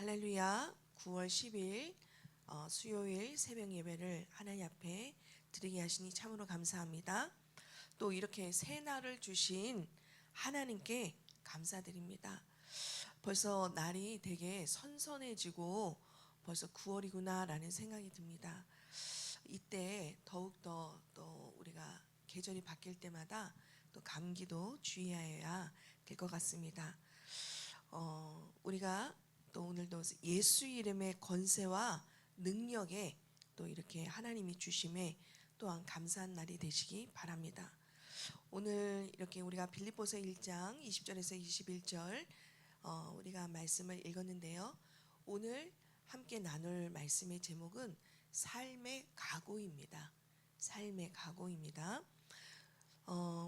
할렐루야. 9월 10일 수요일 새벽 예배를 하나님 앞에 드리게 하시니 참으로 감사합니다. 또 이렇게 새 날을 주신 하나님께 감사드립니다. 벌써 날이 되게 선선해지고 벌써 9월이구나 라는 생각이 듭니다. 이때 더욱더 또 우리가 계절이 바뀔 때마다 또 감기도 주의해야 될 것 같습니다. 우리가 또 오늘도 예수 이름의 권세와 능력에 또 이렇게 하나님이 주심에 또한 감사한 날이 되시기 바랍니다. 오늘 이렇게 우리가 빌립보서 1장 20절에서 21절 우리가 말씀을 읽었는데요. 오늘 함께 나눌 말씀의 제목은 삶의 각오입니다. 삶의 각오입니다.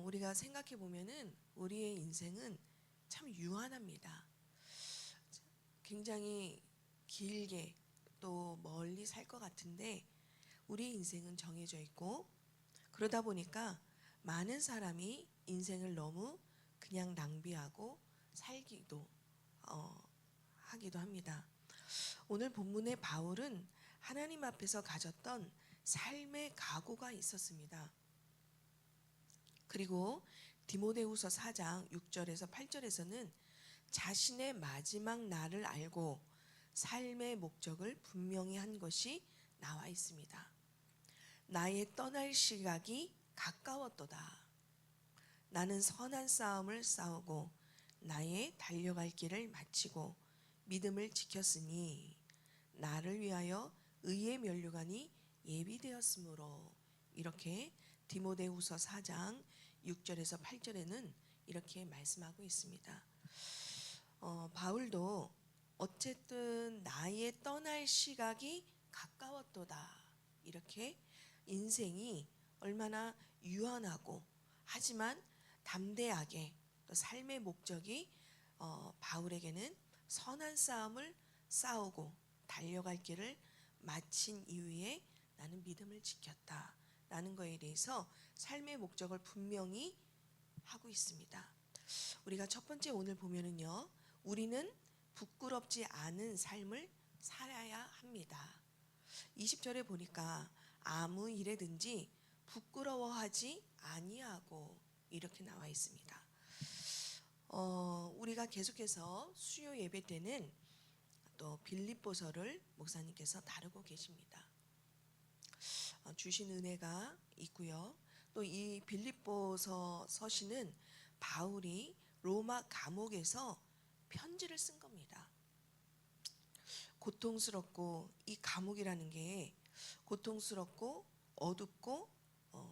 우리가 생각해 보면은 우리의 인생은 참 유한합니다. 굉장히 길게 또 멀리 살 것 같은데 우리 인생은 정해져 있고, 그러다 보니까 많은 사람이 인생을 너무 그냥 낭비하고 살기도 하기도 합니다. 오늘 본문의 바울은 하나님 앞에서 가졌던 삶의 각오가 있었습니다. 그리고 디모데후서 4장 6절에서 8절에서는 자신의 마지막 날을 알고 삶의 목적을 분명히 한 것이 나와 있습니다. 나의 떠날 시각이 가까웠도다. 나는 선한 싸움을 싸우고 나의 달려갈 길을 마치고 믿음을 지켰으니 나를 위하여 의의 면류관이 예비되었으므로, 이렇게 디모데후서 4장 6절에서 8절에는 이렇게 말씀하고 있습니다. 바울도 어쨌든 나의 떠날 시각이 가까웠도다, 이렇게 인생이 얼마나 유한하고 하지만 담대하게 또 삶의 목적이 바울에게는 선한 싸움을 싸우고 달려갈 길을 마친 이후에 나는 믿음을 지켰다 라는 것에 대해서 삶의 목적을 분명히 하고 있습니다. 우리가 첫 번째 오늘 보면은요, 우리는 부끄럽지 않은 삶을 살아야 합니다. 20절에 보니까 아무 일에든지 부끄러워하지 아니하고 이렇게 나와 있습니다. 우리가 계속해서 수요 예배 때는 또 빌립보서를 목사님께서 다루고 계십니다. 주신 은혜가 있고요. 또 이 빌립보서 서신은 바울이 로마 감옥에서 편지를 쓴 겁니다. 고통스럽고, 이 감옥이라는 게 고통스럽고 어둡고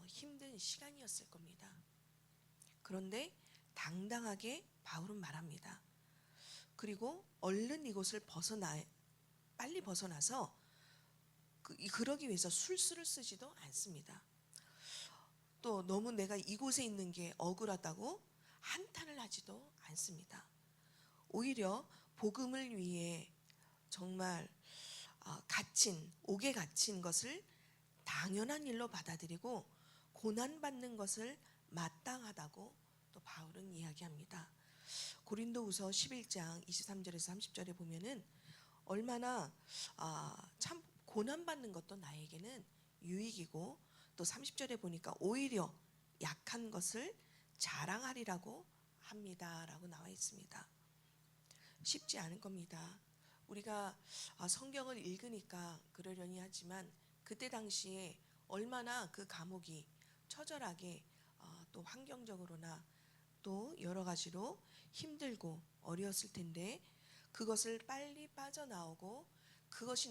힘든 시간이었을 겁니다. 그런데 당당하게 바울은 말합니다. 그리고 얼른 이곳을 빨리 벗어나서 그러기 위해서 술수를 쓰지도 않습니다. 또 너무 내가 이곳에 있는 게 억울하다고 한탄을 하지도 않습니다. 오히려 복음을 위해 정말 옥에 갇힌 것을 당연한 일로 받아들이고 고난받는 것을 마땅하다고 또 바울은 이야기합니다. 고린도후서 11장 23절에서 30절에 보면은 얼마나 참 고난받는 것도 나에게는 유익이고, 또 30절에 보니까 오히려 약한 것을 자랑하리라고 합니다 라고 나와 있습니다. 쉽지 않은 겁니다. 우리가 성경을 읽으니까 그러려니 하지만 그때 당시에 얼마나 그 감옥이 처절하게 또 환경적으로나 또 여러 가지로 힘들고 어려웠을 텐데, 그것을 빨리 빠져나오고 그것이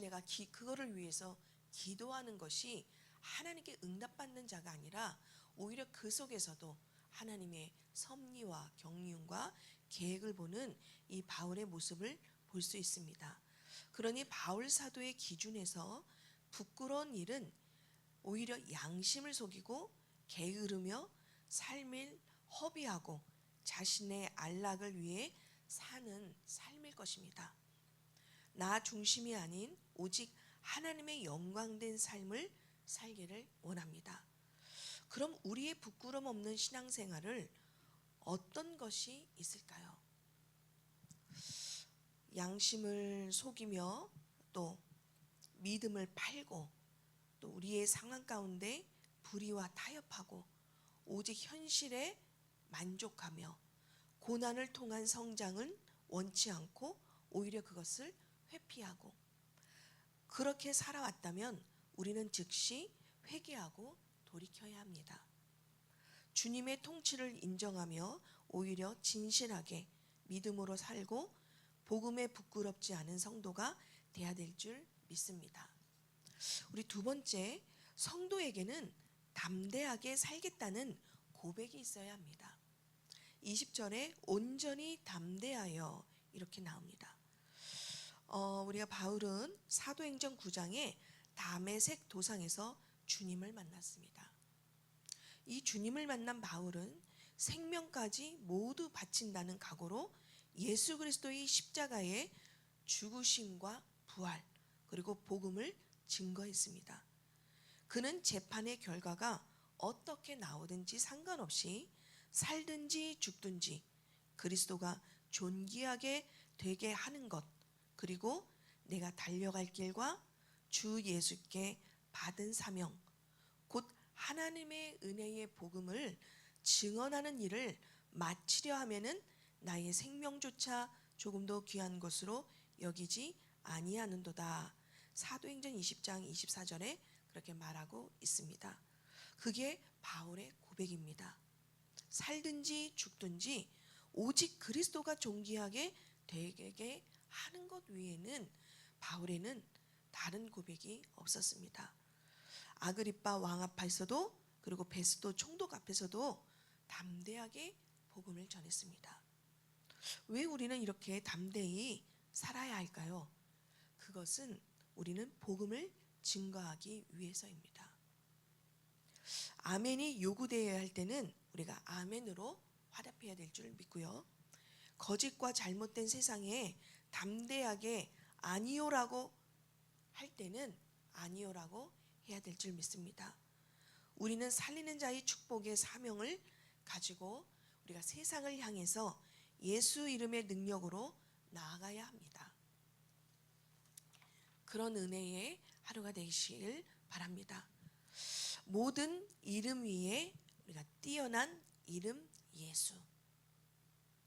그거를 위해서 기도하는 것이 하나님께 응답받는 자가 아니라 오히려 그 속에서도 하나님의 섭리와 경륜과 계획을 보는 이 바울의 모습을 볼 수 있습니다. 그러니 바울 사도의 기준에서 부끄러운 일은 오히려 양심을 속이고 게으르며 삶을 허비하고 자신의 안락을 위해 사는 삶일 것입니다. 나 중심이 아닌 오직 하나님의 영광된 삶을 살기를 원합니다. 그럼 우리의 부끄럼 없는 신앙생활을 어떤 것이 있을까요? 양심을 속이며 또 믿음을 팔고 또 우리의 상황 가운데 불의와 타협하고 오직 현실에 만족하며 고난을 통한 성장은 원치 않고 오히려 그것을 회피하고 그렇게 살아왔다면 우리는 즉시 회개하고 돌이켜야 합니다. 주님의 통치를 인정하며 오히려 진실하게 믿음으로 살고 복음에 부끄럽지 않은 성도가 돼야 될 줄 믿습니다. 우리 두 번째, 성도에게는 담대하게 살겠다는 고백이 있어야 합니다. 20절에 온전히 담대하여 이렇게 나옵니다. 우리가 바울은 사도행전 9장에 다메섹 도상에서 주님을 만났습니다. 이 주님을 만난 바울은 생명까지 모두 바친다는 각오로 예수 그리스도의 십자가의 죽으심과 부활 그리고 복음을 증거했습니다. 그는 재판의 결과가 어떻게 나오든지 상관없이 살든지 죽든지 그리스도가 존귀하게 되게 하는 것 그리고 내가 달려갈 길과 주 예수께 받은 사명 곧 하나님의 은혜의 복음을 증언하는 일을 마치려 하면은 나의 생명조차 조금도 귀한 것으로 여기지 아니하는도다. 사도행전 20장 24절에 그렇게 말하고 있습니다. 그게 바울의 고백입니다. 살든지 죽든지 오직 그리스도가 존귀하게 되게 하는 것 외에는 바울에는 다른 고백이 없었습니다. 아그리빠 왕 앞에서도 그리고 베스도 총독 앞에서도 담대하게 복음을 전했습니다. 왜 우리는 이렇게 담대히 살아야 할까요? 그것은 우리는 복음을 증거하기 위해서입니다. 아멘이 요구되어야 할 때는 우리가 아멘으로 화답해야 될 줄 믿고요. 거짓과 잘못된 세상에 담대하게 아니요라고 할 때는 아니요라고 해야 될 줄 믿습니다. 우리는 살리는 자의 축복의 사명을 가지고 우리가 세상을 향해서 예수 이름의 능력으로 나아가야 합니다. 그런 은혜의 하루가 되시길 바랍니다. 모든 이름 위에 우리가 뛰어난 이름 예수.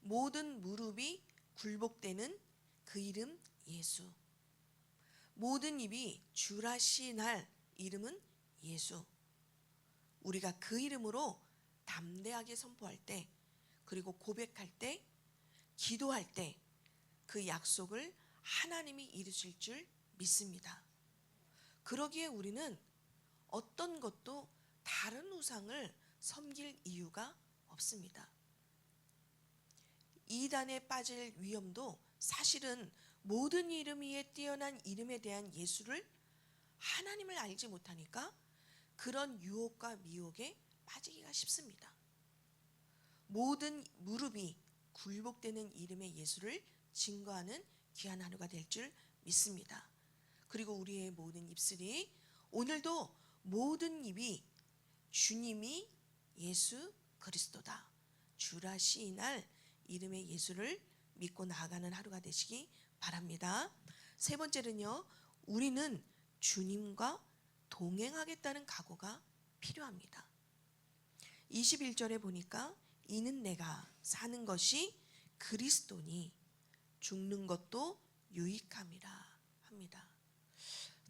모든 무릎이 굴복되는 그 이름 예수. 모든 입이 주라 시인할 이름은 예수. 우리가 그 이름으로 담대하게 선포할 때 그리고 고백할 때 기도할 때 그 약속을 하나님이 이루실 줄 믿습니다. 그러기에 우리는 어떤 것도 다른 우상을 섬길 이유가 없습니다. 이단에 빠질 위험도 사실은 모든 이름 위에 뛰어난 이름에 대한 예수를 하나님을 알지 못하니까 그런 유혹과 미혹에 빠지기가 쉽습니다. 모든 무릎이 굴복되는 이름의 예수를 증거하는 귀한 하루가 될 줄 믿습니다. 그리고 우리의 모든 입술이 오늘도 모든 입이 주님이 예수 그리스도다 주라 시인할 이름의 예수를 믿고 나아가는 하루가 되시기 바랍니다. 세 번째는요, 우리는 주님과 동행하겠다는 각오가 필요합니다. 21절에 보니까 이는 내가 사는 것이 그리스도니 죽는 것도 유익함이라 합니다.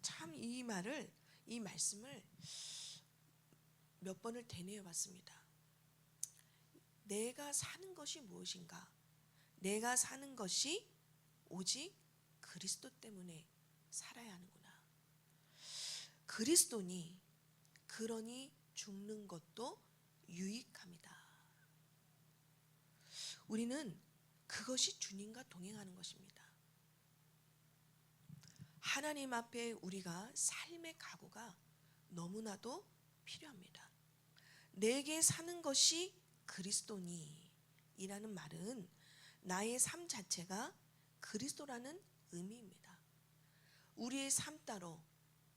참 이 말씀을 몇 번을 되뇌어 봤습니다. 내가 사는 것이 무엇인가? 내가 사는 것이 오직 그리스도 때문에 살아야 하는구나. 그리스도니 그러니 죽는 것도 유익합니다. 우리는 그것이 주님과 동행하는 것입니다. 하나님 앞에 우리가 삶의 각오가 너무나도 필요합니다. 내게 사는 것이 그리스도니 이라는 말은 나의 삶 자체가 그리스도라는 의미입니다. 우리의 삶 따로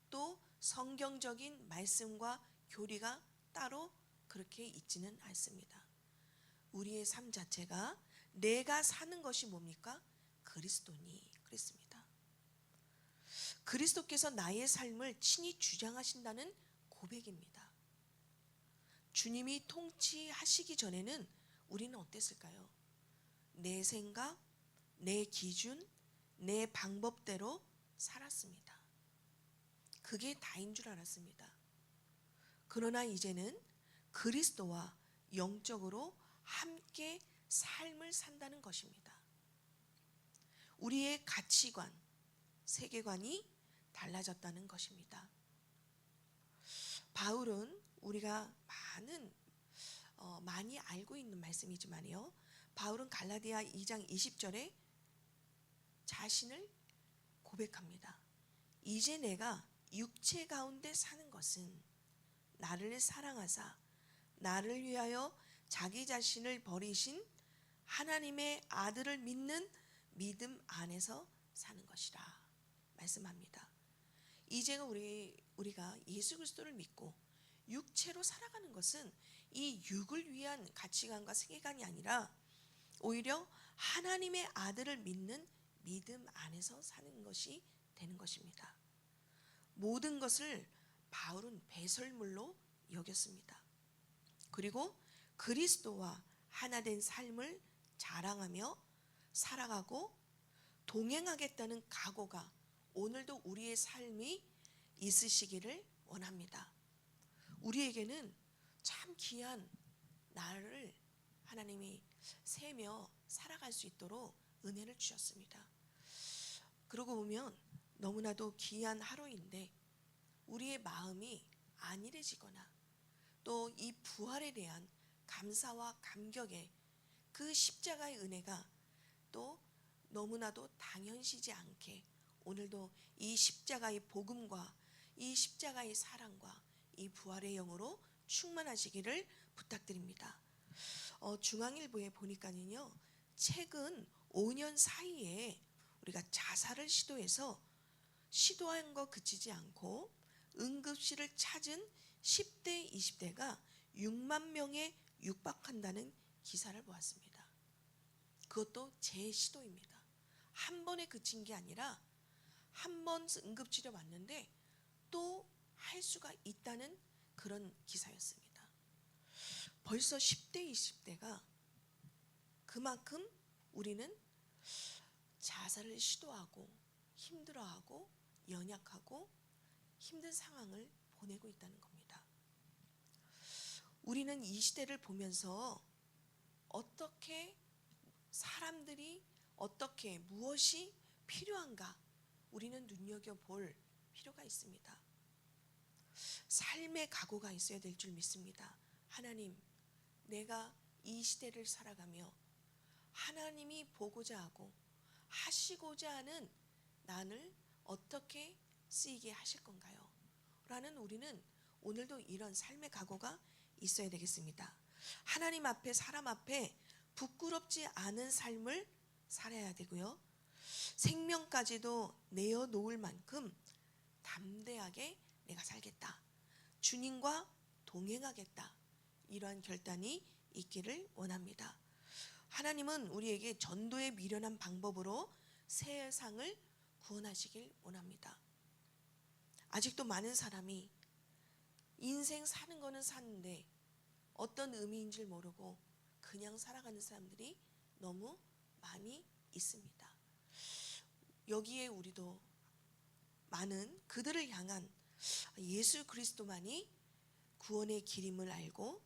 또 성경적인 말씀과 교리가 따로 그렇게 있지는 않습니다. 우리의 삶 자체가 내가 사는 것이 뭡니까? 그리스도니 그랬습니다. 그리스도께서 나의 삶을 친히 주장하신다는 고백입니다. 주님이 통치하시기 전에는 우리는 어땠을까요? 내 생각, 내 기준, 내 방법대로 살았습니다. 그게 다인 줄 알았습니다. 그러나 이제는 그리스도와 영적으로 함께 삶을 산다는 것입니다. 우리의 가치관, 세계관이 달라졌다는 것입니다. 바울은 우리가 많이 알고 있는 말씀이지만요, 바울은 갈라디아 2장 20절에 자신을 고백합니다. 이제 내가 육체 가운데 사는 것은 나를 사랑하사 나를 위하여 자기 자신을 버리신 하나님의 아들을 믿는 믿음 안에서 사는 것이라 말씀합니다. 이제는 우리가 예수 그리스도를 믿고 육체로 살아가는 것은 이 육을 위한 가치관과 세계관이 아니라 오히려 하나님의 아들을 믿는 믿음 안에서 사는 것이 되는 것입니다. 모든 것을 바울은 배설물로 여겼습니다. 그리고 그리스도와 하나 된 삶을 자랑하며 살아가고 동행하겠다는 각오가 오늘도 우리의 삶이 있으시기를 원합니다. 우리에게는 참 귀한 나를 하나님이 세며 살아갈 수 있도록 은혜를 주셨습니다. 그러고 보면 너무나도 귀한 하루인데 우리의 마음이 안일해지거나 또 이 부활에 대한 감사와 감격에 그 십자가의 은혜가 또 너무나도 당연시지 않게 오늘도 이 십자가의 복음과 이 십자가의 사랑과 이 부활의 영으로 충만하시기를 부탁드립니다. 중앙일보에 보니까는요, 최근 5년 사이에 우리가 자살을 시도한 거 그치지 않고 응급실을 찾은 10대, 20대가 6만 명에 육박한다는 기사를 보았습니다. 그것도 제 시도입니다. 한 번에 그친 게 아니라 한 번 응급치료 왔는데 또 할 수가 있다는 그런 기사였습니다. 벌써 10대, 20대가 그만큼 우리는 자살을 시도하고 힘들어하고 연약하고 힘든 상황을 보내고 있다는 겁니다. 우리는 이 시대를 보면서 어떻게 사람들이 어떻게 무엇이 필요한가 우리는 눈여겨볼 필요가 있습니다. 삶의 각오가 있어야 될 줄 믿습니다. 하나님, 내가 이 시대를 살아가며 하나님이 보고자 하고 하시고자 하는 나를 어떻게 쓰이게 하실 건가요? 라는 우리는 오늘도 이런 삶의 각오가 있어야 되겠습니다. 하나님 앞에 사람 앞에 부끄럽지 않은 삶을 살아야 되고요. 생명까지도 내어놓을 만큼 담대하게 내가 살겠다. 주님과 동행하겠다. 이러한 결단이 있기를 원합니다. 하나님은 우리에게 전도에 미련한 방법으로 세상을 구원하시길 원합니다. 아직도 많은 사람이 인생 사는 거는 사는데 어떤 의미인 줄 모르고 그냥 살아가는 사람들이 너무 많이 있습니다. 여기에 우리도 많은 그들을 향한 예수 그리스도만이 구원의 길임을 알고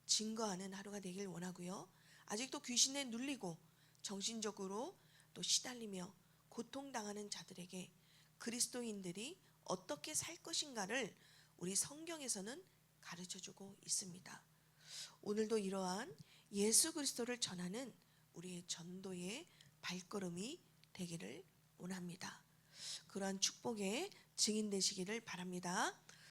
증거하는 하루가 되길 원하고요. 아직도 귀신에 눌리고 정신적으로 또 시달리며 고통당하는 자들에게 그리스도인들이 어떻게 살 것인가를 우리 성경에서는 가르쳐주고 있습니다. 오늘도 이러한 예수 그리스도를 전하는 우리의 전도의 발걸음이 되기를 원합니다. 그러한 축복의 증인 되시기를 바랍니다.